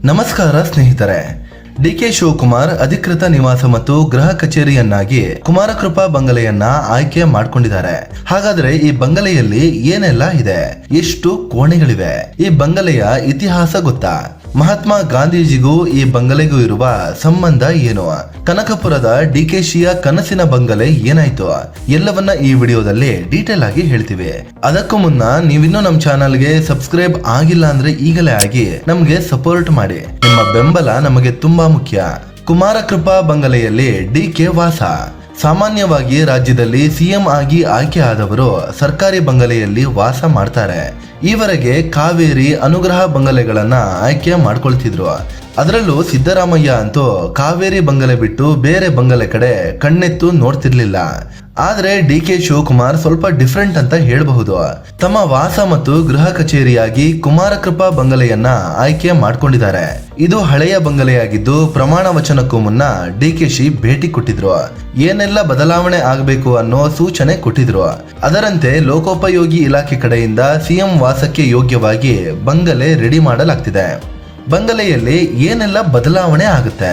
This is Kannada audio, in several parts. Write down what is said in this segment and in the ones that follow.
ನಮಸ್ಕಾರ ಸ್ನೇಹಿತರೆ. ಡಿಕೆ ಶಿವಕುಮಾರ್ ಅಧಿಕೃತ ನಿವಾಸ ಮತ್ತು ಗೃಹ ಕಚೇರಿಯನ್ನಾಗಿ ಕುಮಾರಕೃಪಾ ಬಂಗಲೆಯನ್ನ ಆಯ್ಕೆ ಮಾಡಿಕೊಂಡಿದ್ದಾರೆ. ಹಾಗಾದ್ರೆ ಈ ಬಂಗಲೆಯಲ್ಲಿ ಏನೆಲ್ಲ ಇದೆ, ಎಷ್ಟು ಕೋಣೆಗಳಿವೆ, ಈ ಬಂಗಲೆಯ ಇತಿಹಾಸ ಗೊತ್ತಾ? ಮಹಾತ್ಮ ಗಾಂಧೀಜಿಗೂ ಈ ಬಂಗಲೆಗೂ ಇರುವ ಸಂಬಂಧ ಏನು? ಕನಕಪುರದ ಡಿಕೆಶಿಯ ಕನಸಿನ ಬಂಗಲೆ ಏನಾಯ್ತು? ಎಲ್ಲವನ್ನ ಈ ವಿಡಿಯೋದಲ್ಲಿ ಡೀಟೇಲ್ ಆಗಿ ಹೇಳ್ತೀವಿ. ಅದಕ್ಕೂ ಮುನ್ನ ನೀವಿನ್ನೂ ನಮ್ಮ ಚಾನಲ್ಗೆ ಸಬ್ಸ್ಕ್ರೈಬ್ ಆಗಿಲ್ಲ ಅಂದ್ರೆ ಈಗಲೇ ಆಗಿ ನಮ್ಗೆ ಸಪೋರ್ಟ್ ಮಾಡಿ. ನಿಮ್ಮ ಬೆಂಬಲ ನಮಗೆ ತುಂಬಾ ಮುಖ್ಯ. ಕುಮಾರಕೃಪಾ ಬಂಗಲೆಯಲ್ಲಿ ಡಿಕೆ ವಾಸ. ಸಾಮಾನ್ಯವಾಗಿ ರಾಜ್ಯದಲ್ಲಿ ಸಿಎಂ ಆಗಿ ಆಯ್ಕೆ ಆದವರು ಸರ್ಕಾರಿ ಬಂಗಲೆಯಲ್ಲಿ ವಾಸ ಮಾಡ್ತಾರೆ. ಈವರೆಗೆ ಕಾವೇರಿ ಅನುಗ್ರಹ ಬಂಗಲೆಗಳನ್ನ ಆಯ್ಕೆ ಮಾಡ್ಕೊಳ್ತಿದ್ರು. ಅದರಲ್ಲೂ ಸಿದ್ದರಾಮಯ್ಯ ಅಂತೂ ಕಾವೇರಿ ಬಂಗಲೆ ಬಿಟ್ಟು ಬೇರೆ ಬಂಗಲೆ ಕಡೆ ಕಣ್ಣೆತ್ತು ನೋಡ್ತಿರ್ಲಿಲ್ಲ. ಆದ್ರೆ ಡಿಕೆ ಶಿವಕುಮಾರ್ ಸ್ವಲ್ಪ ಡಿಫ್ರೆಂಟ್ ಅಂತ ಹೇಳಬಹುದು. ತಮ್ಮ ವಾಸ ಮತ್ತು ಗೃಹ ಕಚೇರಿಯಾಗಿ ಕುಮಾರಕೃಪಾ ಬಂಗಲೆಯನ್ನ ಆಯ್ಕೆ ಮಾಡ್ಕೊಂಡಿದ್ದಾರೆ. ಇದು ಹಳೆಯ ಬಂಗಲೆಯಾಗಿದ್ದು ಪ್ರಮಾಣ ವಚನಕ್ಕೂ ಮುನ್ನ ಡಿಕೆಶಿ ಭೇಟಿ ಕೊಟ್ಟಿದ್ರು. ಏನೆಲ್ಲ ಬದಲಾವಣೆ ಆಗಬೇಕು ಅನ್ನೋ ಸೂಚನೆ ಕೊಟ್ಟಿದ್ರು. ಅದರಂತೆ ಲೋಕೋಪಯೋಗಿ ಇಲಾಖೆ ಕಡೆಯಿಂದ ಸಿಎಂ ವಾಸಕ್ಕೆ ಯೋಗ್ಯವಾಗಿ ಬಂಗಲೆ ರೆಡಿ ಮಾಡಲಾಗ್ತಿದೆ. ಬಂಗಲೆಯಲ್ಲಿ ಏನೆಲ್ಲ ಬದಲಾವಣೆ ಆಗುತ್ತೆ?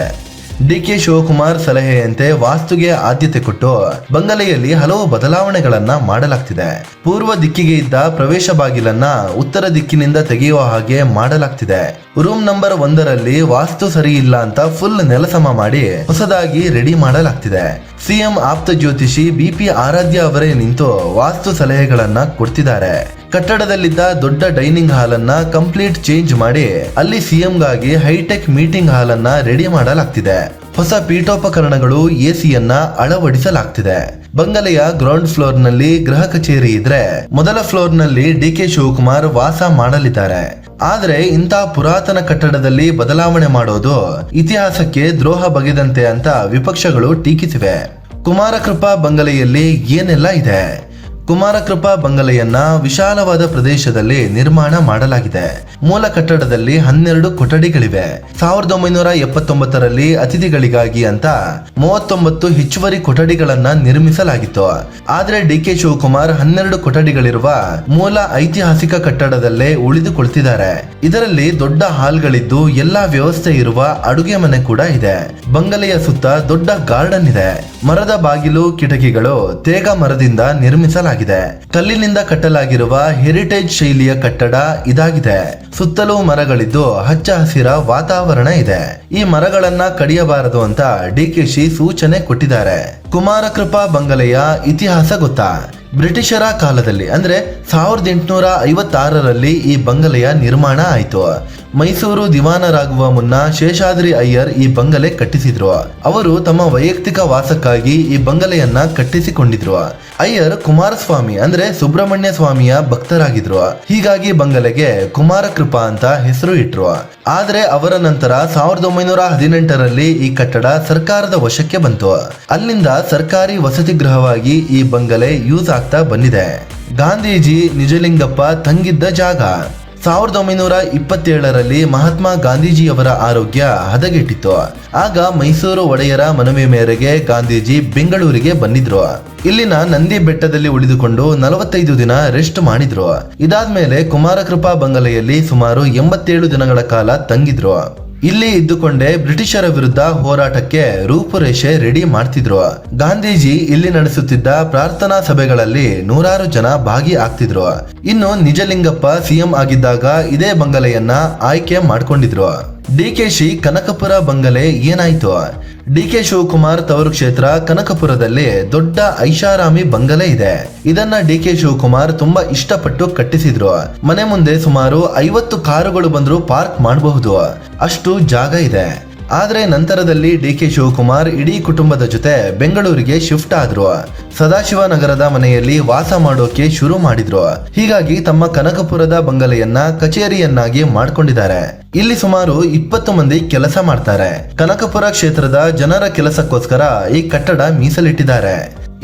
ಡಿಕೆ ಶಿವಕುಮಾರ್ ಸಲಹೆಯಂತೆ ವಾಸ್ತುಗೆ ಆದ್ಯತೆ ಕೊಟ್ಟು ಬಂಗಲೆಯಲ್ಲಿ ಹಲವು ಬದಲಾವಣೆಗಳನ್ನ ಮಾಡಲಾಗ್ತಿದೆ. ಪೂರ್ವ ದಿಕ್ಕಿಗೆ ಇದ್ದ ಪ್ರವೇಶ ಬಾಗಿಲನ್ನ ಉತ್ತರ ದಿಕ್ಕಿನಿಂದ ತೆಗೆಯುವ ಹಾಗೆ ಮಾಡಲಾಗ್ತಿದೆ. ರೂಮ್ ನಂಬರ್ 1ರಲ್ಲಿ ವಾಸ್ತು ಸರಿ ಇಲ್ಲ ಅಂತ ಫುಲ್ ನೆಲಸಮ ಮಾಡಿ ಹೊಸದಾಗಿ ರೆಡಿ ಮಾಡಲಾಗ್ತಿದೆ. ಸಿಎಂ ಆಪ್ತ ಜ್ಯೋತಿಷಿ ಬಿಪಿ ಆರಾಧ್ಯ ಅವರೇ ನಿಂತು ವಾಸ್ತು ಸಲಹೆಗಳನ್ನ ಕೊಡ್ತಿದ್ದಾರೆ. ಕಟ್ಟಡದಲ್ಲಿದ್ದ ದೊಡ್ಡ ಡೈನಿಂಗ್ ಹಾಲ್ ಅನ್ನ ಕಂಪ್ಲೀಟ್ ಚೇಂಜ್ ಮಾಡಿ ಅಲ್ಲಿ ಸಿಎಂಗಾಗಿ ಹೈಟೆಕ್ ಮೀಟಿಂಗ್ ಹಾಲ್ ಅನ್ನ ರೆಡಿ ಮಾಡಲಾಗ್ತಿದೆ. ಹೊಸ ಪೀಠೋಪಕರಣಗಳು, ಎಸಿಯನ್ನ ಅಳವಡಿಸಲಾಗ್ತಿದೆ. ಬಂಗಲೆಯ ಗ್ರೌಂಡ್ ಫ್ಲೋರ್ ನಲ್ಲಿ ಗೃಹ ಕಚೇರಿ ಇದ್ರೆ ಮೊದಲ ಫ್ಲೋರ್ ನಲ್ಲಿ ಡಿಕೆ ಶಿವಕುಮಾರ್ ವಾಸ ಮಾಡಲಿದ್ದಾರೆ. ಆದ್ರೆ ಇಂಥ ಪುರಾತನ ಕಟ್ಟಡದಲ್ಲಿ ಬದಲಾವಣೆ ಮಾಡೋದು ಇತಿಹಾಸಕ್ಕೆ ದ್ರೋಹ ಬಗೆದಂತೆ ಅಂತ ವಿಪಕ್ಷಗಳು ಟೀಕಿಸಿವೆ. ಕುಮಾರಕೃಪಾ ಬಂಗಲೆಯಲ್ಲಿ ಏನೆಲ್ಲ ಇದೆ? ಕುಮಾರಕೃಪಾ ಬಂಗಲೆಯನ್ನ ವಿಶಾಲವಾದ ಪ್ರದೇಶದಲ್ಲಿ ನಿರ್ಮಾಣ ಮಾಡಲಾಗಿದೆ. ಮೂಲ ಕಟ್ಟಡದಲ್ಲಿ 12 ಕೊಠಡಿಗಳಿವೆ. 1979ರಲ್ಲಿ ಅತಿಥಿಗಳಿಗಾಗಿ ಅಂತ 39 ಹೆಚ್ಚುವರಿ ಕೊಠಡಿಗಳನ್ನ ನಿರ್ಮಿಸಲಾಗಿತ್ತು. ಆದ್ರೆ ಡಿಕೆ ಶಿವಕುಮಾರ್ 12 ಕೊಠಡಿಗಳಿರುವ ಮೂಲ ಐತಿಹಾಸಿಕ ಕಟ್ಟಡದಲ್ಲೇ ಉಳಿದುಕೊಳ್ತಿದ್ದಾರೆ. ಇದರಲ್ಲಿ ದೊಡ್ಡ ಹಾಲ್ಗಳಿದ್ದು ಎಲ್ಲಾ ವ್ಯವಸ್ಥೆ ಇರುವ ಅಡುಗೆ ಮನೆ ಕೂಡ ಇದೆ. ಬಂಗಲೆಯ ಸುತ್ತ ದೊಡ್ಡ ಗಾರ್ಡನ್ ಇದೆ. ಮರದ ಬಾಗಿಲು, ಕಿಟಕಿಗಳು ತೇಗ ಮರದಿಂದ ನಿರ್ಮಿಸಲಾಗಿದೆ. ಕಲ್ಲಿನಿಂದ ಕಟ್ಟಲಾಗಿರುವ ಹೆರಿಟೇಜ್ ಶೈಲಿಯ ಕಟ್ಟಡ ಇದಾಗಿದೆ. ಸುತ್ತಲೂ ಮರಗಳಿದ್ದು ಹಚ್ಚ ಹಸಿರ ವಾತಾವರಣ ಇದೆ. ಈ ಮರಗಳನ್ನ ಕಡಿಯಬಾರದು ಅಂತ ಡಿಕೆಶಿ ಸೂಚನೆ ಕೊಟ್ಟಿದ್ದಾರೆ. ಕುಮಾರಕೃಪಾ ಬಂಗಲೆಯ ಇತಿಹಾಸ ಗೊತ್ತಾ? ಬ್ರಿಟಿಷರ ಕಾಲದಲ್ಲಿ ಅಂದ್ರೆ 1856ರಲ್ಲಿ ಈ ಬಂಗಲೆಯ ನಿರ್ಮಾಣ ಆಯಿತು. ಮೈಸೂರು ದಿವಾನರಾಗುವ ಮುನ್ನ ಶೇಷಾದ್ರಿ ಅಯ್ಯರ್ ಈ ಬಂಗಲೆ ಕಟ್ಟಿಸಿದ್ರು. ಅವರು ತಮ್ಮ ವೈಯಕ್ತಿಕ ವಾಸಕ್ಕಾಗಿ ಈ ಬಂಗಲೆಯನ್ನ ಕಟ್ಟಿಸಿಕೊಂಡಿದ್ರು. ಅಯ್ಯರ್ ಕುಮಾರಸ್ವಾಮಿ ಅಂದ್ರೆ ಸುಬ್ರಹ್ಮಣ್ಯ ಸ್ವಾಮಿಯ ಭಕ್ತರಾಗಿದ್ರು. ಹೀಗಾಗಿ ಬಂಗಲೆಗೆ ಕುಮಾರಕೃಪಾ ಅಂತ ಹೆಸರು ಇಟ್ರು. ಆದ್ರೆ ಅವರ ನಂತರ 1918ರಲ್ಲಿ ಈ ಕಟ್ಟಡ ಸರ್ಕಾರದ ವಶಕ್ಕೆ ಬಂತು. ಅಲ್ಲಿಂದ ಸರ್ಕಾರಿ ವಸತಿ ಗೃಹವಾಗಿ ಈ ಬಂಗಲೆ ಯೂಸ್ ಆಗ್ತಾ ಬಂದಿದೆ. ಗಾಂಧೀಜಿ ನಿಜಲಿಂಗಪ್ಪ ತಂಗಿದ್ದ ಜಾಗ. 1927ರಲ್ಲಿ ಮಹಾತ್ಮ ಗಾಂಧೀಜಿಯವರ ಆರೋಗ್ಯ ಹದಗೆಟ್ಟಿತ್ತು. ಆಗ ಮೈಸೂರು ಒಡೆಯರ ಮನವಿ ಮೇರೆಗೆ ಗಾಂಧೀಜಿ ಬೆಂಗಳೂರಿಗೆ ಬಂದಿದ್ರು. ಇಲ್ಲಿನ ನಂದಿ ಬೆಟ್ಟದಲ್ಲಿ ಉಳಿದುಕೊಂಡು 45 ದಿನ ರೆಸ್ಟ್ ಮಾಡಿದ್ರು. ಇದಾದ್ಮೇಲೆ ಕುಮಾರಕೃಪಾ ಬಂಗಲೆಯಲ್ಲಿ ಸುಮಾರು 87 ದಿನಗಳ ಕಾಲ ತಂಗಿದ್ರು. ಇಲ್ಲಿ ಇದ್ದುಕೊಂಡೇ ಬ್ರಿಟಿಷರ ವಿರುದ್ಧ ಹೋರಾಟಕ್ಕೆ ರೂಪುರೇಷೆ ರೆಡಿ ಮಾಡ್ತಿದ್ರು. ಗಾಂಧೀಜಿ ಇಲ್ಲಿ ನಡೆಸುತ್ತಿದ್ದ ಪ್ರಾರ್ಥನಾ ಸಭೆಗಳಲ್ಲಿ ನೂರಾರು ಜನ ಭಾಗಿ ಆಗ್ತಿದ್ರು. ಇನ್ನು ನಿಜಲಿಂಗಪ್ಪ ಸಿಎಂ ಆಗಿದ್ದಾಗ ಇದೇ ಬಂಗಲೆಯನ್ನ ಆಯ್ಕೆ ಮಾಡ್ಕೊಂಡಿದ್ರು. ಡಿಕೆಶಿ ಕನಕಪುರ ಬಂಗಲೆ ಏನಾಯ್ತು? ಡಿಕೆ ಶಿವಕುಮಾರ್ ತವರು ಕ್ಷೇತ್ರ ಕನಕಪುರದಲ್ಲಿ ದೊಡ್ಡ ಐಷಾರಾಮಿ ಬಂಗಲೆ ಇದೆ. ಇದನ್ನ ಡಿಕೆ ಶಿವಕುಮಾರ್ ತುಂಬಾ ಇಷ್ಟಪಟ್ಟು ಕಟ್ಟಿಸಿದ್ರು. ಮನೆ ಮುಂದೆ ಸುಮಾರು 50 ಕಾರುಗಳು ಬಂದ್ರು ಪಾರ್ಕ್ ಮಾಡಬಹುದು, ಅಷ್ಟು ಜಾಗ ಇದೆ. ಆದ್ರೆ ನಂತರದಲ್ಲಿ ಡಿಕೆ ಶಿವಕುಮಾರ್ ಇಡೀ ಕುಟುಂಬದ ಜೊತೆ ಬೆಂಗಳೂರಿಗೆ ಶಿಫ್ಟ್ ಆದ್ರು. ಸದಾಶಿವನಗರದ ಮನೆಯಲ್ಲಿ ವಾಸ ಮಾಡೋಕೆ ಶುರು ಮಾಡಿದ್ರು. ಹೀಗಾಗಿ ತಮ್ಮ ಕನಕಪುರದ ಬಂಗಲೆಯನ್ನ ಕಚೇರಿಯನ್ನಾಗಿ ಮಾಡ್ಕೊಂಡಿದ್ದಾರೆ. ಇಲ್ಲಿ ಸುಮಾರು 20 ಮಂದಿ ಕೆಲಸ ಮಾಡ್ತಾರೆ. ಕನಕಪುರ ಕ್ಷೇತ್ರದ ಜನರ ಕೆಲಸಕ್ಕೋಸ್ಕರ ಈ ಕಟ್ಟಡ ಮೀಸಲಿಟ್ಟಿದ್ದಾರೆ.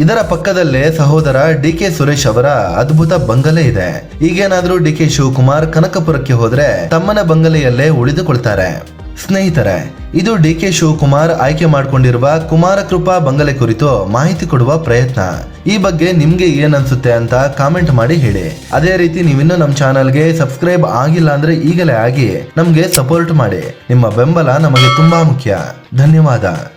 ಇದರ ಪಕ್ಕದಲ್ಲೇ ಸಹೋದರ ಡಿಕೆ ಸುರೇಶ್ ಅವರ ಅದ್ಭುತ ಬಂಗಲೆ ಇದೆ. ಈಗೇನಾದ್ರೂ ಡಿಕೆ ಶಿವಕುಮಾರ್ ಕನಕಪುರಕ್ಕೆ ಹೋದ್ರೆ ತಮ್ಮನ ಬಂಗಲೆಯಲ್ಲೇ ಉಳಿದುಕೊಳ್ತಾರೆ. ಸ್ನೇಹಿತರೆ, ಇದು ಡಿಕೆ ಶಿವಕುಮಾರ್ ಆಯ್ಕೆ ಮಾಡಿಕೊಂಡಿರುವ ಕುಮಾರಕೃಪಾ ಬಂಗಲೆ ಕುರಿತು ಮಾಹಿತಿ ಕೊಡುವ ಪ್ರಯತ್ನ. ಈ ಬಗ್ಗೆ ನಿಮ್ಗೆ ಏನ್ ಅನ್ಸುತ್ತೆ ಅಂತ ಕಾಮೆಂಟ್ ಮಾಡಿ ಹೇಳಿ. ಅದೇ ರೀತಿ ನೀವಿನ್ನೂ ನಮ್ಮ ಚಾನಲ್ಗೆ ಸಬ್ಸ್ಕ್ರೈಬ್ ಆಗಿಲ್ಲ ಅಂದ್ರೆ ಈಗಲೇ ಆಗಿ ನಮ್ಗೆ ಸಪೋರ್ಟ್ ಮಾಡಿ. ನಿಮ್ಮ ಬೆಂಬಲ ನಮಗೆ ತುಂಬಾ ಮುಖ್ಯ. ಧನ್ಯವಾದ.